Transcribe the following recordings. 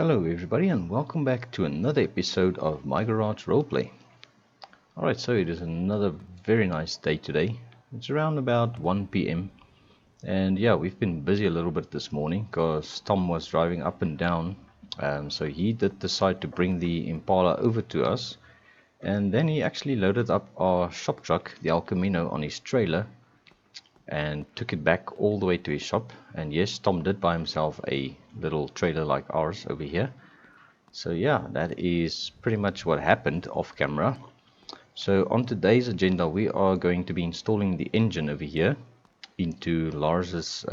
Hello everybody and welcome back to another episode of My Garage Roleplay. Alright, so it is another very nice day today. It's around about 1 p.m. and yeah, we've been busy a little bit this morning because Tom was driving up and down. So he did decide to bring the Impala over to us, and then he actually loaded up our shop truck, the El Camino, on his trailer and took it back all the way to his shop. And yes, Tom did buy himself a little trailer like ours over here. So yeah, that is pretty much what happened off camera. So on today's agenda, we are going to be installing the engine over here into Lars's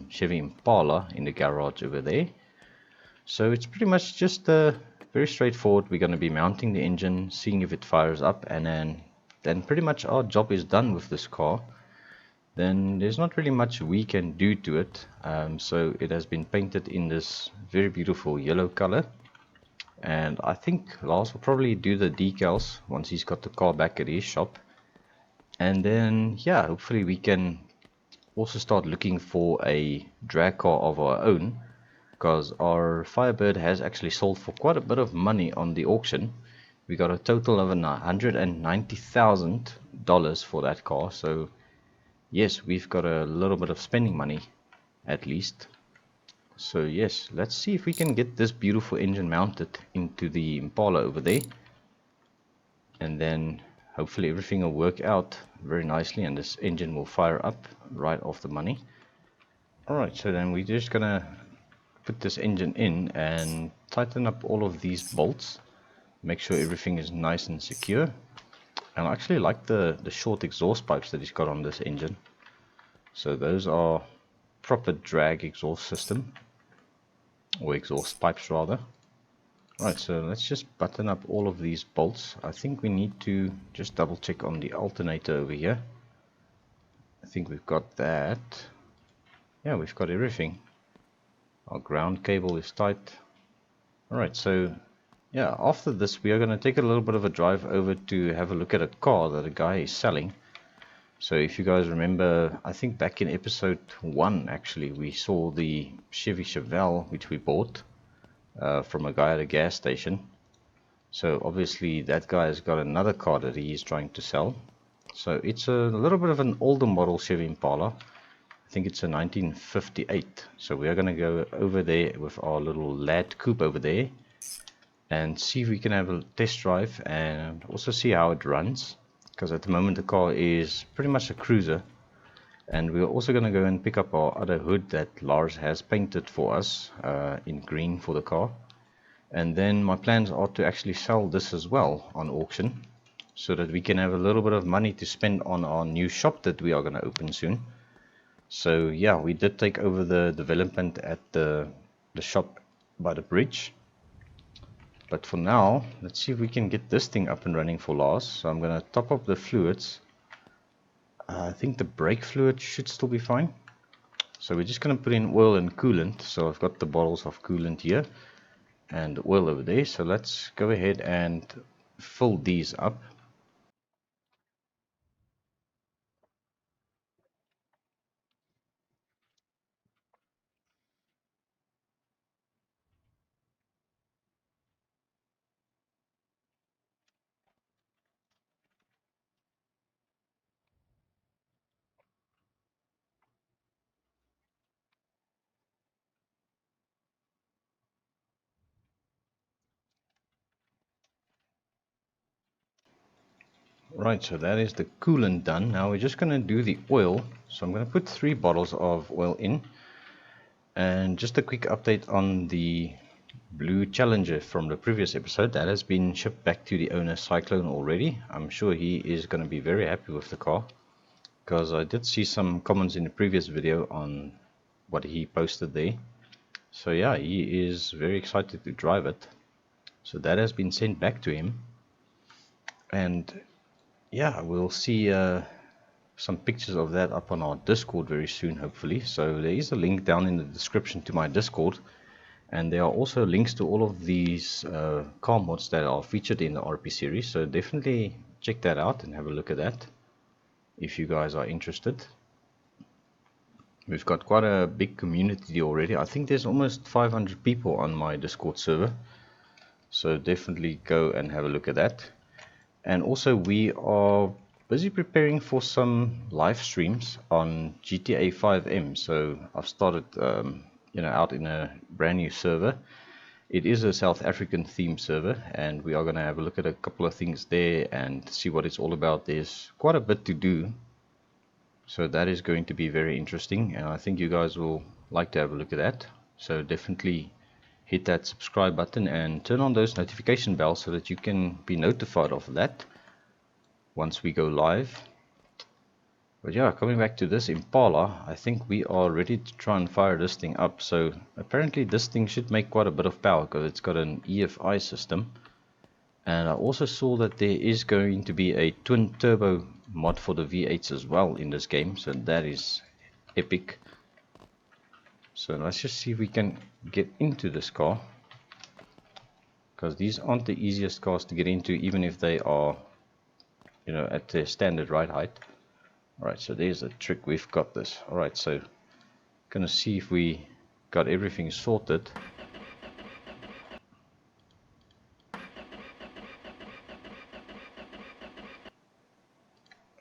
Chevy Impala in the garage over there. So it's pretty much just very straightforward. We're going to be mounting the engine, seeing if it fires up, and then pretty much our job is done with this car. Then there's not really much we can do to it. So it has been painted in this very beautiful yellow color. And I think Lars will probably do the decals once he's got the car back at his shop. And then, yeah, hopefully we can also start looking for a drag car of our own, because our Firebird has actually sold for quite a bit of money on the auction. We got a total of $190,000 for that car. So yes, we've got a little bit of spending money at least. So yes, let's see if we can get this beautiful engine mounted into the Impala over there, and then hopefully everything will work out very nicely and this engine will fire up right off the money. Alright, so then we're just gonna put this engine in and tighten up all of these bolts, make sure everything is nice and secure. And I actually like the short exhaust pipes that he's got on this engine. So those are proper drag exhaust system, or exhaust pipes rather. Right, so let's just button up all of these bolts. I think we need to just double check on the alternator over here. I think we've got that. Yeah, we've got everything. Our ground cable is tight. Alright, so yeah, after this we are going to take a little bit of a drive over to have a look at a car that a guy is selling. So if you guys remember, I think back in episode 1 actually, we saw the Chevy Chevelle which we bought from a guy at a gas station. So obviously that guy has got another car that he is trying to sell. So it's a little bit of an older model Chevy Impala. I think it's a 1958. So we are going to go over there with our little Lad Coupe over there and see if we can have a test drive and also see how it runs. Because at the moment the car is pretty much a cruiser, and we're also going to go and pick up our other hood that Lars has painted for us in green for the car. And then my plans are to actually sell this as well on auction, so that we can have a little bit of money to spend on our new shop that we are going to open soon. So yeah, we did take over the development at the shop by the bridge. But for now, let's see if we can get this thing up and running for Lars. So I'm going to top up the fluids. I think the brake fluid should still be fine. So we're just going to put in oil and coolant. So I've got the bottles of coolant here and oil over there. So let's go ahead and fill these up. Right, so that is the coolant done. Now we're just going to do the oil. So I'm going to put 3 bottles of oil in. And just a quick update on the blue Challenger from the previous episode. That has been shipped back to the owner, Cyclone, already. I'm sure he is going to be very happy with the car, because I did see some comments in the previous video on what he posted there. So yeah, he is very excited to drive it. So that has been sent back to him. And yeah, we'll see some pictures of that up on our Discord very soon, hopefully. So there is a link down in the description to my Discord, and there are also links to all of these car mods that are featured in the RP series. So definitely check that out and have a look at that if you guys are interested. We've got quite a big community already. I think there's almost 500 people on my Discord server. So definitely go and have a look at that. And also we are busy preparing for some live streams on GTA 5M. So I've started out in a brand new server. It is a South African themed server, and we are going to have a look at a couple of things there and see what it's all about. There's quite a bit to do, so that is going to be very interesting, and I think you guys will like to have a look at that. So definitely hit that subscribe button and turn on those notification bells so that you can be notified of that once we go live. But yeah, coming back to this Impala, I think we are ready to try and fire this thing up. So apparently this thing should make quite a bit of power because it's got an EFI system. And I also saw that there is going to be a twin turbo mod for the V8s as well in this game. So that is epic. So let's just see if we can get into this car, because these aren't the easiest cars to get into, even if they are, at their standard ride height. Alright, so there's a trick. We've got this. Alright, so gonna see if we got everything sorted.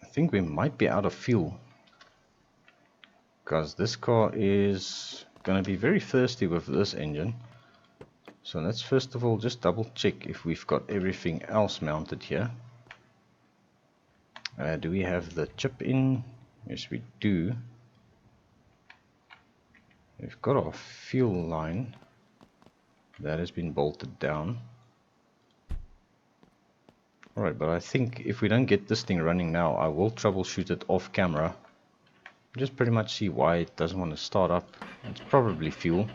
I think we might be out of fuel, because this car is gonna be very thirsty with this engine. So let's first of all just double check if we've got everything else mounted here. Do we have the chip in? Yes, we do. We've got our fuel line that has been bolted down. Alright, but I think if we don't get this thing running now, I will troubleshoot it off camera. Just pretty much see why it doesn't want to start up. It's probably fuel.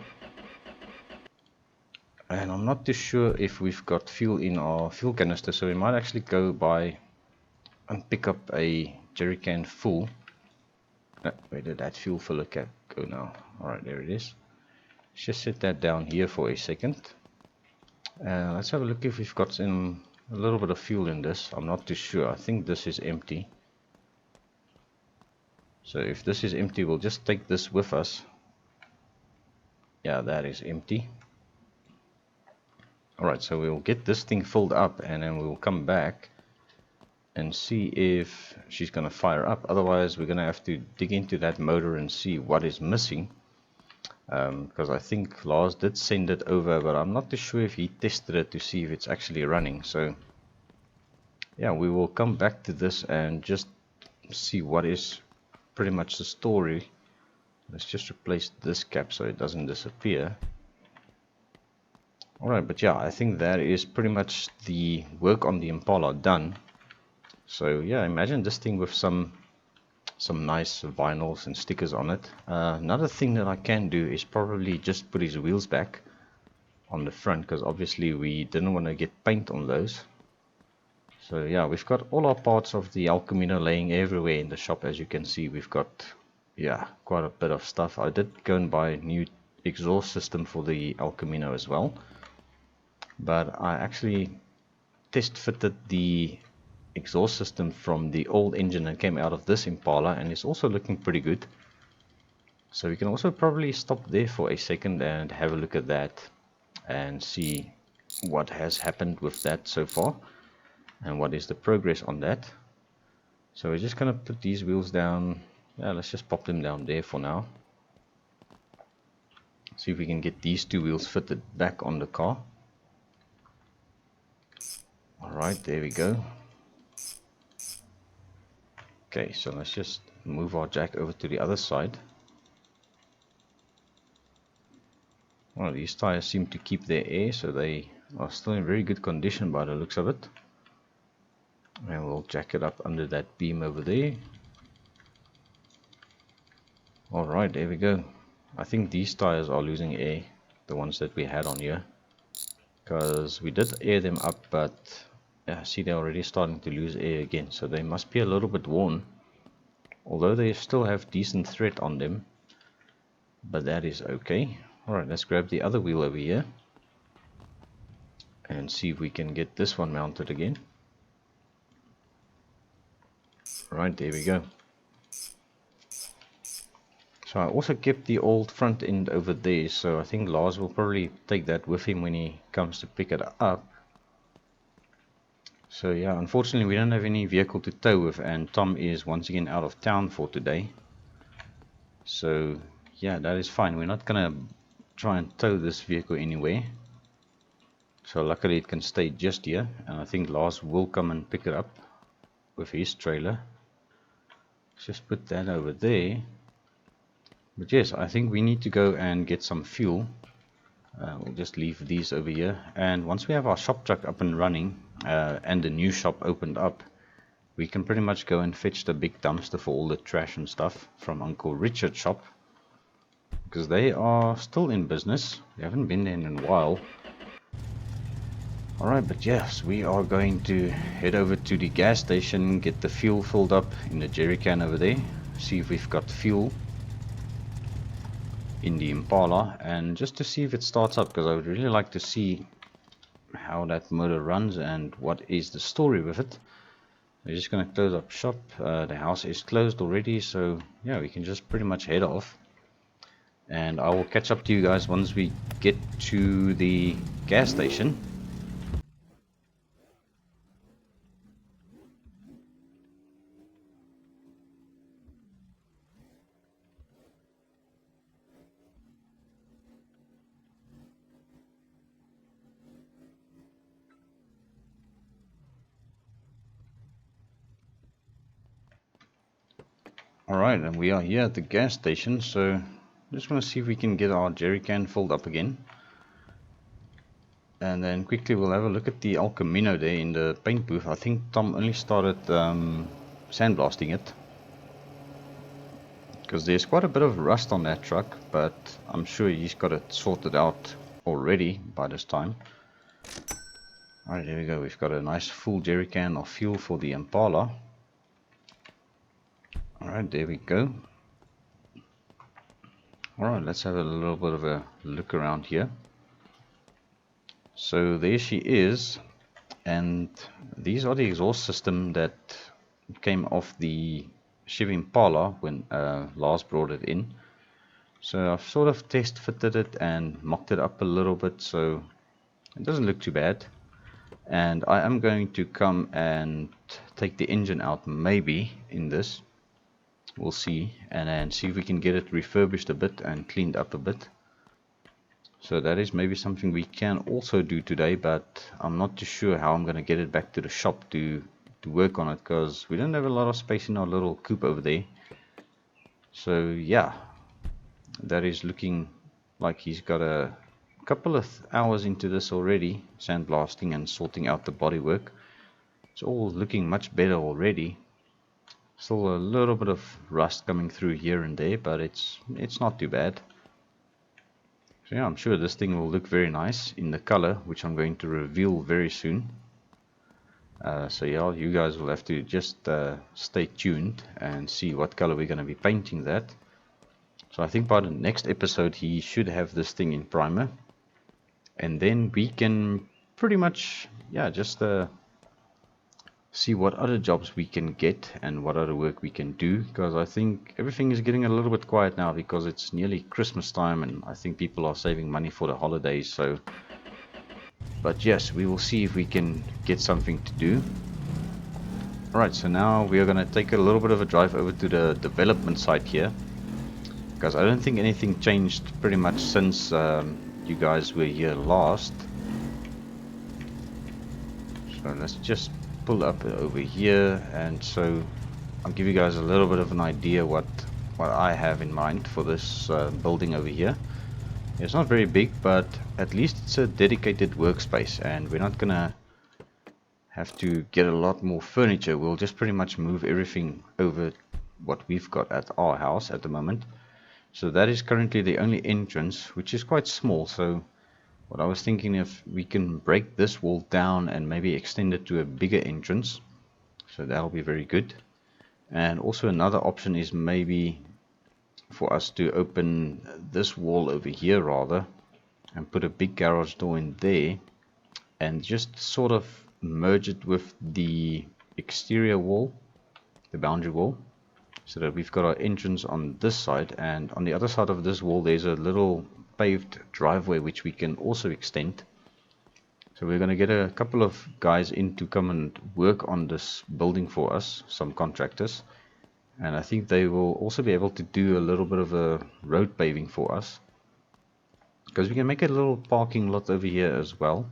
And I'm not too sure if we've got fuel in our fuel canister, so we might actually go by and pick up a jerry can full. Where did that fuel filler cap go now? Alright, there it is. Let's just set that down here for a second. Let's have a look if we've got a little bit of fuel in this. I'm not too sure. I think this is empty. So if this is empty, we'll just take this with us. Yeah, that is empty. Alright, so we'll get this thing filled up and then we'll come back and see if she's going to fire up. Otherwise, we're going to have to dig into that motor and see what is missing. Because I think Lars did send it over, but I'm not too sure if he tested it to see if it's actually running. So yeah, we will come back to this and just see what is pretty much the story. Let's just replace this cap so it doesn't disappear. Alright, but yeah, I think that is pretty much the work on the Impala done. So yeah, imagine this thing with some nice vinyls and stickers on it. Another thing that I can do is probably just put his wheels back on the front, because obviously we didn't want to get paint on those. So yeah, we've got all our parts of the El Camino laying everywhere in the shop. As you can see, we've got quite a bit of stuff. I did go and buy a new exhaust system for the El Camino as well, but I actually test fitted the exhaust system from the old engine that came out of this Impala, and it's also looking pretty good. So we can also probably stop there for a second and have a look at that and see what has happened with that so far and what is the progress on that. So we're just going to put these wheels down. Let's just pop them down there for now. See if we can get these two wheels fitted back on the car. Alright, there we go. Okay, so let's just move our jack over to the other side. Well, these tires seem to keep their air, so they are still in very good condition by the looks of it. And we'll jack it up under that beam over there. Alright, there we go. I think these tires are losing air, the ones that we had on here, because we did air them up, but yeah, see, they're already starting to lose air again, so they must be a little bit worn, although they still have decent thread on them, but that is okay. Alright, let's grab the other wheel over here and see if we can get this one mounted again. Right, there we go. So I also kept the old front end over there, so I think Lars will probably take that with him when he comes to pick it up. So yeah, unfortunately we don't have any vehicle to tow with, and Tom is once again out of town for today. So yeah, that is fine. We're not gonna try and tow this vehicle anywhere. So luckily it can stay just here, and I think Lars will come and pick it up with his trailer. Let's just put that over there. But yes, I think we need to go and get some fuel. We'll just leave these over here, and once we have our shop truck up and running and the new shop opened up, we can pretty much go and fetch the big dumpster for all the trash and stuff from Uncle Richard's shop, because they are still in business. We haven't been there in a while. Alright, but yes, we are going to head over to the gas station, get the fuel filled up in the jerry can over there, see if we've got fuel in the Impala, and just to see if it starts up, because I would really like to see how that motor runs and what is the story with it. We're just going to close up shop. The house is closed already, so yeah, we can just pretty much head off, and I will catch up to you guys once we get to the gas station. Alright, and we are here at the gas station, so just want to see if we can get our jerry can filled up again. And then quickly we'll have a look at the El Camino there in the paint booth. I think Tom only started sandblasting it, because there's quite a bit of rust on that truck, but I'm sure he's got it sorted out already by this time. Alright, there we go. We've got a nice full jerry can of fuel for the Impala. Alright, there we go. Alright, let's have a little bit of a look around here. So there she is, and these are the exhaust system that came off the Chevy Impala when Lars brought it in. So I've sort of test fitted it and mocked it up a little bit, so it doesn't look too bad. And I am going to come and take the engine out maybe in this. We'll see, and then see if we can get it refurbished a bit and cleaned up a bit. So that is maybe something we can also do today, but I'm not too sure how I'm going to get it back to the shop to work on it, because we don't have a lot of space in our little coupe over there. So yeah, that is looking like he's got a couple of hours into this already, sandblasting and sorting out the bodywork. It's all looking much better already. Still a little bit of rust coming through here and there, but it's not too bad. So yeah, I'm sure this thing will look very nice in the color, which I'm going to reveal very soon. So yeah, you guys will have to just stay tuned and see what color we're going to be painting that. So I think by the next episode he should have this thing in primer, and then we can pretty much, yeah, just see what other jobs we can get and what other work we can do, because I think everything is getting a little bit quiet now because it's nearly Christmas time and I think people are saving money for the holidays. So, but yes, we will see if we can get something to do. Alright, so now we are going to take a little bit of a drive over to the development site here, because I don't think anything changed pretty much since you guys were here last. So let's just pull up over here, and so I'll give you guys a little bit of an idea what I have in mind for this building over here. It's not very big, but at least it's a dedicated workspace, and we're not gonna have to get a lot more furniture. We'll just pretty much move everything over what we've got at our house at the moment. So that is currently the only entrance, which is quite small. So what I was thinking, if we can break this wall down and maybe extend it to a bigger entrance, so that'll be very good. And also another option is maybe for us to open this wall over here rather, and put a big garage door in there, and just sort of merge it with the exterior wall, the boundary wall, so that we've got our entrance on this side, and on the other side of this wall there's a little paved driveway which we can also extend. So we're going to get a couple of guys in to come and work on this building for us, some contractors, and I think they will also be able to do a little bit of a road paving for us, because we can make a little parking lot over here as well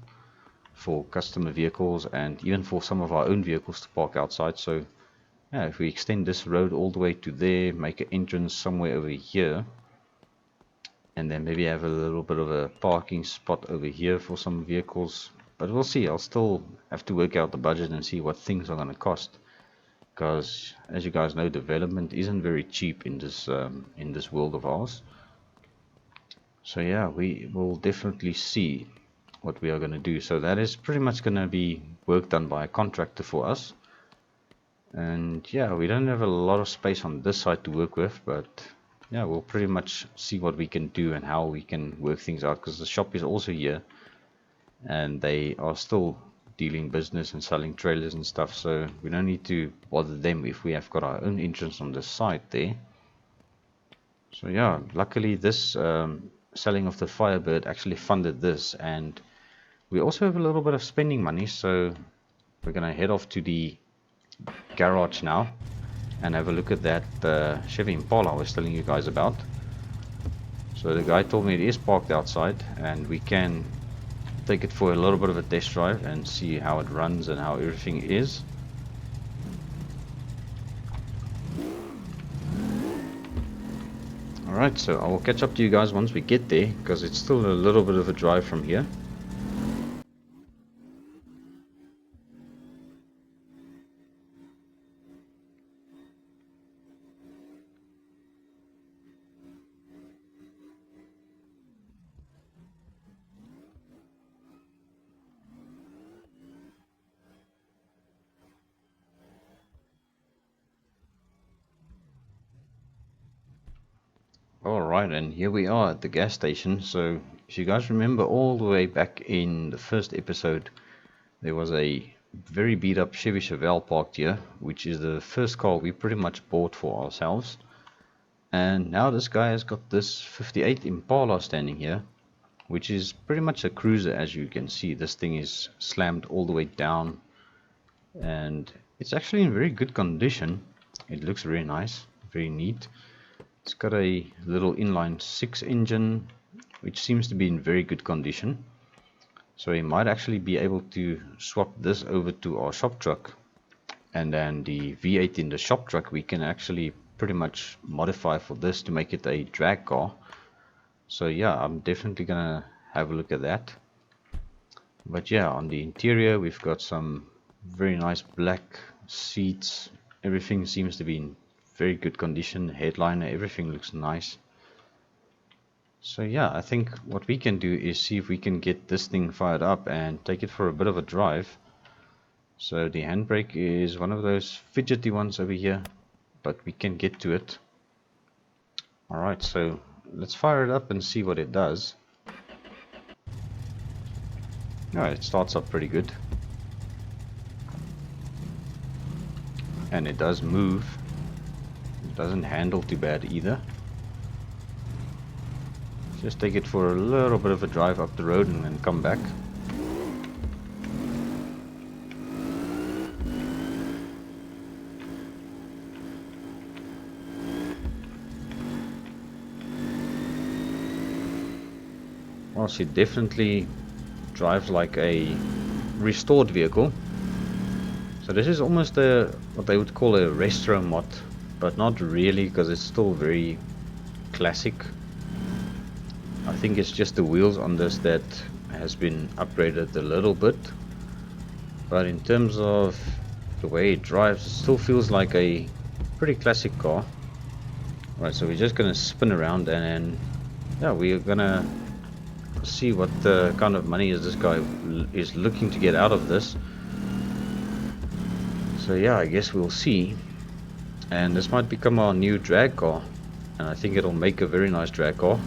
for customer vehicles and even for some of our own vehicles to park outside. So yeah, if we extend this road all the way to there, make an entrance somewhere over here, and then maybe have a little bit of a parking spot over here for some vehicles. But we'll see. I'll still have to work out the budget and see what things are going to cost, because as you guys know, development isn't very cheap in this world of ours. So yeah, we will definitely see what we are going to do. So that is pretty much going to be work done by a contractor for us. And yeah, we don't have a lot of space on this side to work with, but yeah, we'll pretty much see what we can do and how we can work things out, because the shop is also here and they are still dealing business and selling trailers and stuff, so we don't need to bother them if we have got our own entrance on the side there. So yeah, luckily this selling of the Firebird actually funded this, and we also have a little bit of spending money, so we're gonna head off to the garage now and have a look at that Chevy Impala I was telling you guys about. So the guy told me it is parked outside, and we can take it for a little bit of a test drive and see how it runs and how everything is. Alright, so I will catch up to you guys once we get there, because it's still a little bit of a drive from here. Alright, and here we are at the gas station. So if you guys remember all the way back in the first episode, there was a very beat up Chevy Chevelle parked here, which is the first car we pretty much bought for ourselves. And now this guy has got this 58 Impala standing here, which is pretty much a cruiser. As you can see, this thing is slammed all the way down, and it's actually in very good condition. It looks very nice, very neat. It's got a little inline 6 engine, which seems to be in very good condition. So we might actually be able to swap this over to our shop truck, and then the V8 in the shop truck we can actually pretty much modify for this to make it a drag car. So yeah, I'm definitely gonna have a look at that. But yeah, on the interior we've got some very nice black seats. Everything seems to be in very good condition. Headliner, everything looks nice. So yeah, I think what we can do is see if we can get this thing fired up and take it for a bit of a drive. So the handbrake is one of those fidgety ones over here, but we can get to it. Alright, so let's fire it up and see what it does. It starts up pretty good, and it does move. It doesn't handle too bad either. Just take it for a little bit of a drive up the road and then come back. Well, she definitely drives like a restored vehicle. So this is almost what they would call a retro mod, but not really, because it's still very classic. I think it's just the wheels on this that has been upgraded a little bit, but in terms of the way it drives, it still feels like a pretty classic car. Right, so we're just gonna spin around, and yeah, we're gonna see what kind of money is this guy is looking to get out of this. So yeah, I guess we'll see. And this might become our new drag car, and I think it'll make a very nice drag car.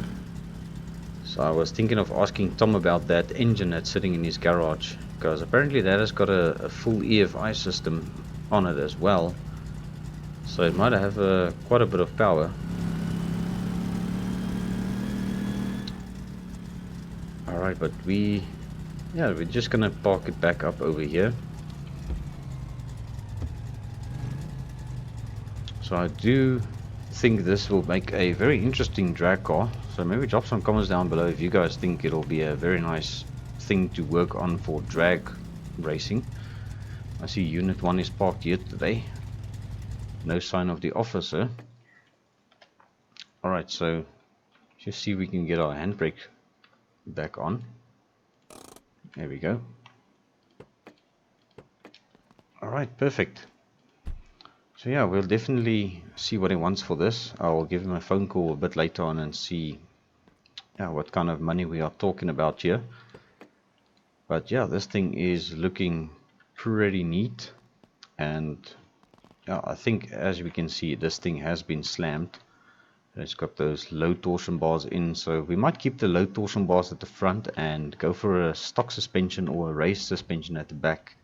So I was thinking of asking Tom about that engine that's sitting in his garage, because apparently that has got a full EFI system on it as well. so it might have quite a bit of power. Alright, but we're just gonna park it back up over here. So I do think this will make a very interesting drag car. So maybe drop some comments down below if you guys think it'll be a very nice thing to work on for drag racing. I see Unit 1 is parked here today. No sign of the officer. Alright, so just see if we can get our handbrake back on. There we go. Alright, perfect. So yeah, we'll definitely see what he wants for this. I'll give him a phone call a bit later on and see what kind of money we are talking about here. But yeah, this thing is looking pretty neat. And yeah, I think as we can see, this thing has been slammed. It's got those low torsion bars in, so we might keep the low torsion bars at the front and go for a stock suspension or a raised suspension at the back.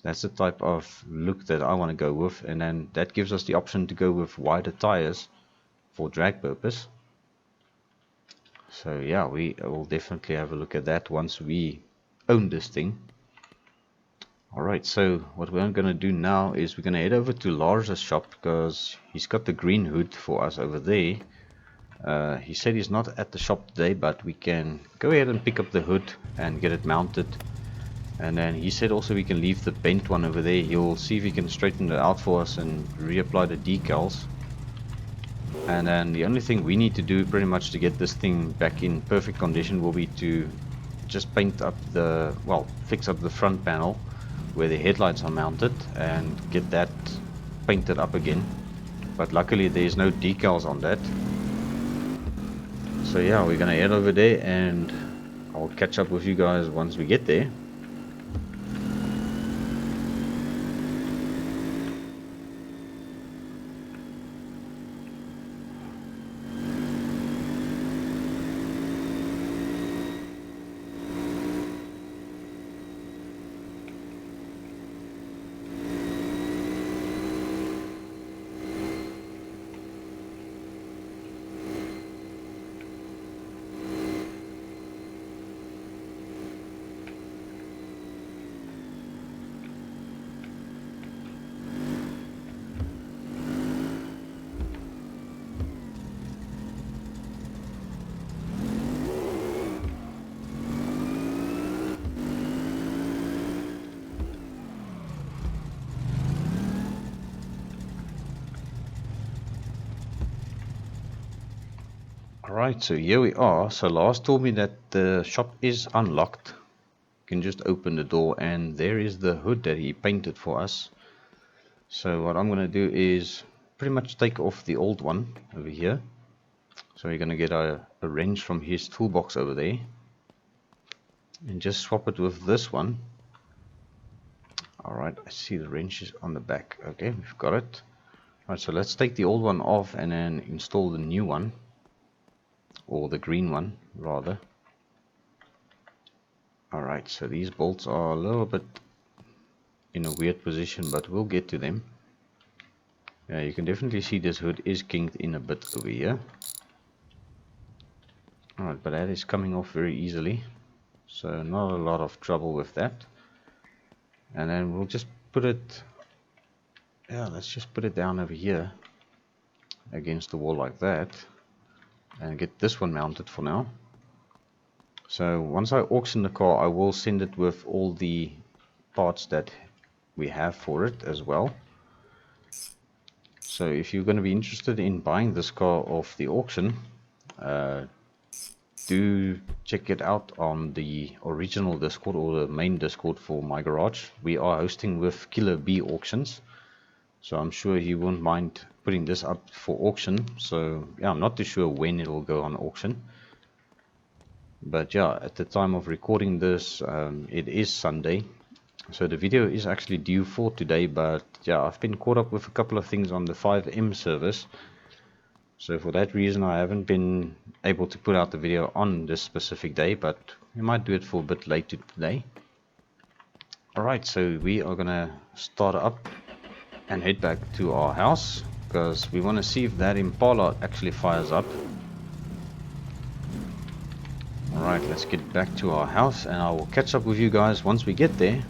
That's the type of look that I want to go with, and then that gives us the option to go with wider tires for drag purpose. So yeah, we will definitely have a look at that once we own this thing. Alright, so what we're going to do now is we're going to head over to Lars' shop, because he's got the green hood for us over there. He said he's not at the shop today, but we can go ahead and pick up the hood and get it mounted. And then he said also we can leave the bent one over there. He'll see if he can straighten it out for us and reapply the decals. And then the only thing we need to do pretty much to get this thing back in perfect condition will be to just paint up the, well, fix up the front panel where the headlights are mounted and get that painted up again. But luckily there's no decals on that. So yeah, we're gonna head over there and I'll catch up with you guys once we get there. Alright, so here we are. So Lars told me that the shop is unlocked. You can just open the door and there is the hood that he painted for us. So what I'm going to do is pretty much take off the old one over here. So we're going to get a wrench from his toolbox over there. And just swap it with this one. Alright, I see the wrench is on the back. Okay, we've got it. Alright, so let's take the old one off and then install the new one. Or the green one rather. Alright, so these bolts are a little bit in a weird position, but we'll get to them. Yeah, you can definitely see this hood is kinked in a bit over here. Alright, but that is coming off very easily, so not a lot of trouble with that. And then we'll just put it, let's just put it down over here against the wall like that. And get this one mounted for now. So once I auction the car, I will send it with all the parts that we have for it as well. So if you're going to be interested in buying this car off the auction, do check it out on the original Discord or the main Discord for My Garage. We are hosting with Killer B auctions, so I'm sure he won't mind putting this up for auction. So yeah, I'm not too sure when it will go on auction, but yeah, at the time of recording this, it is Sunday, so the video is actually due for today. But yeah, I've been caught up with a couple of things on the 5M service, so for that reason I haven't been able to put out the video on this specific day, but we might do it for a bit later today. Alright, so we are gonna start up and head back to our house, because we want to see if that Impala actually fires up. Alright, let's get back to our house and I will catch up with you guys once we get there.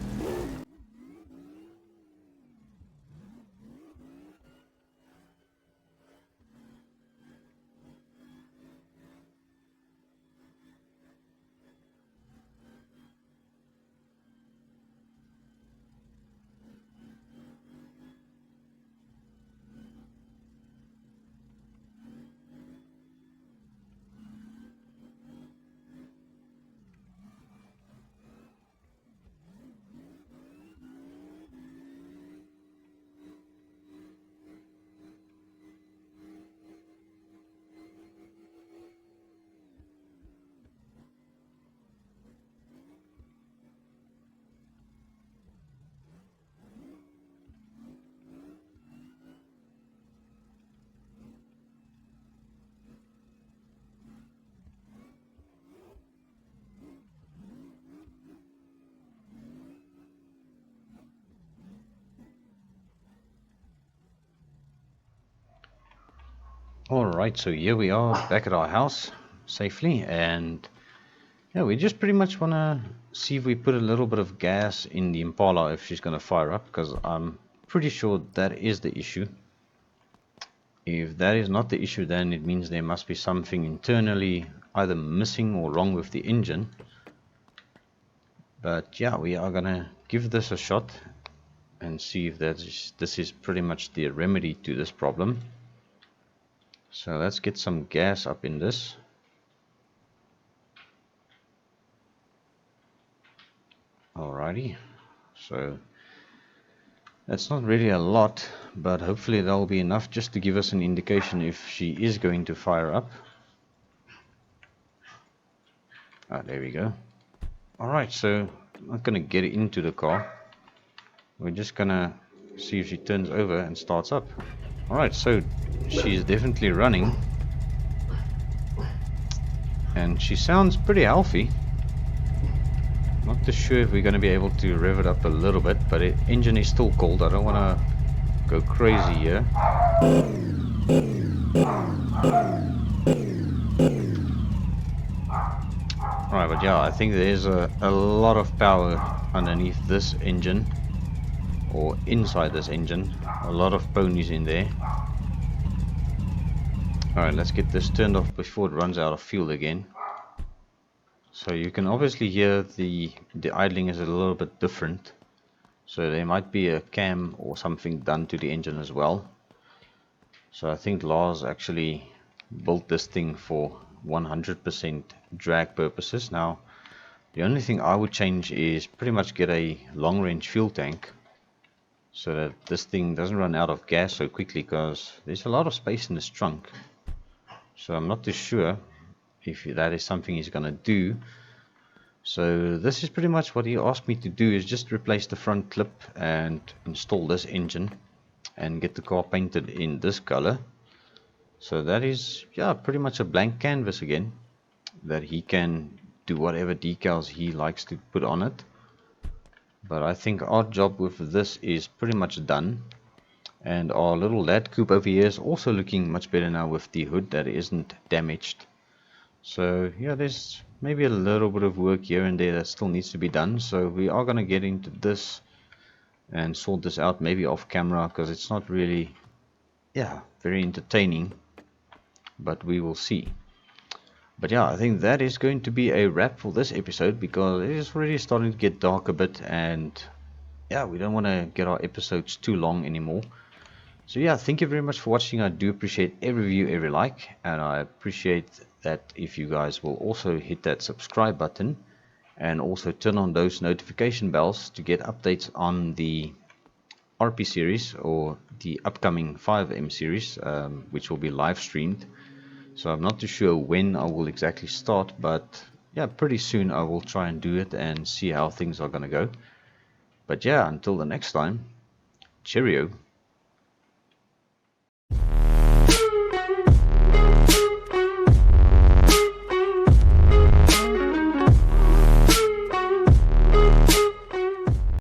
Alright, so here we are back at our house safely, and yeah, we just pretty much want to see if we put a little bit of gas in the Impala if she's going to fire up, because I'm pretty sure that is the issue. If that is not the issue, then it means there must be something internally either missing or wrong with the engine. But yeah, we are going to give this a shot and see if this is pretty much the remedy to this problem. So let's get some gas up in this. Alrighty, so that's not really a lot, but hopefully that'll be enough just to give us an indication if she is going to fire up. Ah, there we go. Alright, so I'm not going to get into the car. We're just going to see if she turns over and starts up. Alright, so she's definitely running. And she sounds pretty healthy. Not too sure if we're going to be able to rev it up a little bit, but the engine is still cold. I don't want to go crazy here. Alright, but yeah, I think there's a lot of power underneath this engine, or inside this engine. A lot of ponies in there. Alright, let's get this turned off before it runs out of fuel again. So you can obviously hear the idling is a little bit different. So there might be a cam or something done to the engine as well. So I think Lars actually built this thing for 100% drag purposes. Now, the only thing I would change is pretty much get a long range fuel tank, so that this thing doesn't run out of gas so quickly, because there's a lot of space in this trunk. So I'm not too sure if that is something he's gonna do. So this is pretty much what he asked me to do, is just replace the front clip and install this engine and get the car painted in this color. So that is, yeah, pretty much a blank canvas again, that he can do whatever decals he likes to put on it. But I think our job with this is pretty much done. And our little Lad Coupe over here is also looking much better now with the hood that isn't damaged. So yeah, there's maybe a little bit of work here and there that still needs to be done. So we are going to get into this and sort this out maybe off camera, because it's not really, yeah, very entertaining. But we will see. But yeah, I think that is going to be a wrap for this episode, because it is already starting to get dark a bit, and yeah, we don't want to get our episodes too long anymore. So yeah, thank you very much for watching. I do appreciate every view, every like, and I appreciate that if you guys will also hit that subscribe button and also turn on those notification bells to get updates on the RP series or the upcoming 5M series, which will be live streamed. So I'm not too sure when I will exactly start, but yeah, pretty soon I will try and do it and see how things are going to go. But yeah, until the next time, cheerio.